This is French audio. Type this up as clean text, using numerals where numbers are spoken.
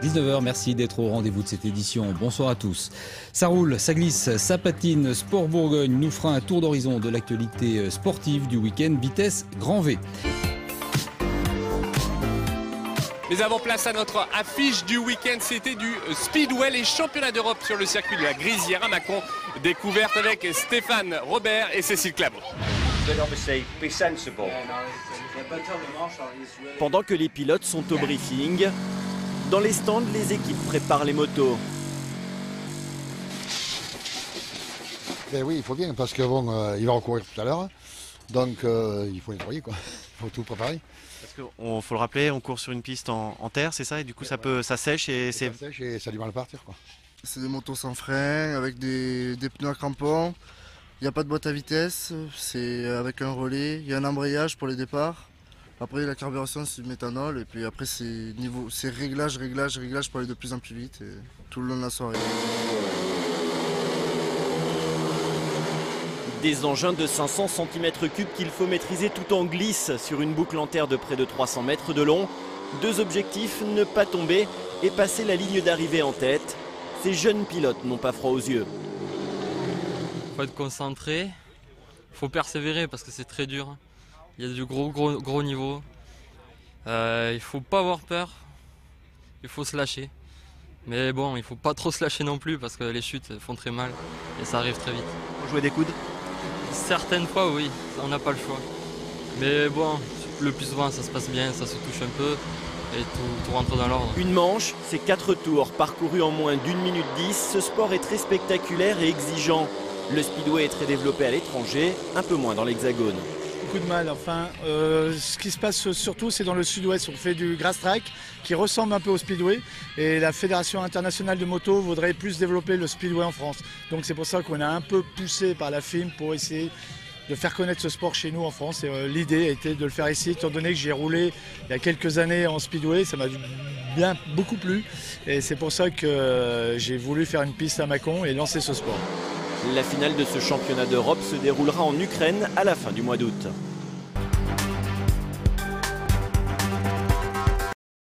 19h, merci d'être au rendez-vous de cette édition. Bonsoir à tous. Ça roule, ça glisse, ça patine. Sport Bourgogne nous fera un tour d'horizon de l'actualité sportive du week-end. Vitesse Grand V. Mais avant, place à notre affiche du week-end, c'était du Speedway, les championnats d'Europe sur le circuit de la Grisière à Mâcon, découverte avec Stéphane Robert et Cécile Claveau. Pendant que les pilotes sont au briefing, dans les stands, les équipes préparent les motos. Ben oui, il faut bien, parce que bon, il va recourir tout à l'heure, donc il faut nettoyer, quoi. Il faut tout préparer. Parce qu'il faut le rappeler, on court sur une piste en terre, c'est ça? Et du coup, ça sèche et ça sèche et ça a du mal à partir, quoi. C'est des motos sans frein, avec des pneus à crampons. Il n'y a pas de boîte à vitesse, c'est avec un relais. Il y a un embrayage pour les départs. Après, la carburation, c'est du méthanol. Et puis après, c'est réglage pour aller de plus en plus vite et tout le long de la soirée. Des engins de 500 cm3 qu'il faut maîtriser tout en glisse sur une boucle en terre de près de 300 mètres de long. Deux objectifs, ne pas tomber et passer la ligne d'arrivée en tête. Ces jeunes pilotes n'ont pas froid aux yeux. Il faut être concentré, il faut persévérer parce que c'est très dur. Il y a du gros niveau. Il ne faut pas avoir peur, il faut se lâcher. Mais bon, il ne faut pas trop se lâcher non plus parce que les chutes font très mal et ça arrive très vite. Faut jouer des coudes? Certaines fois oui, on n'a pas le choix. Mais bon, le plus souvent ça se passe bien, ça se touche un peu et tout rentre dans l'ordre. Une manche, c'est 4 tours parcourus en moins d'1 minute 10. Ce sport est très spectaculaire et exigeant. Le speedway est très développé à l'étranger, un peu moins dans l'Hexagone. Beaucoup de mal, enfin, ce qui se passe surtout c'est dans le sud-ouest, on fait du grass track qui ressemble un peu au speedway et la Fédération internationale de moto voudrait plus développer le speedway en France. Donc c'est pour ça qu'on a un peu poussé par la FIM pour essayer de faire connaître ce sport chez nous en France. Et l'idée était de le faire ici, étant donné que j'ai roulé il y a quelques années en speedway, ça m'a beaucoup plu et c'est pour ça que j'ai voulu faire une piste à Mâcon et lancer ce sport. La finale de ce championnat d'Europe se déroulera en Ukraine à la fin du mois d'août.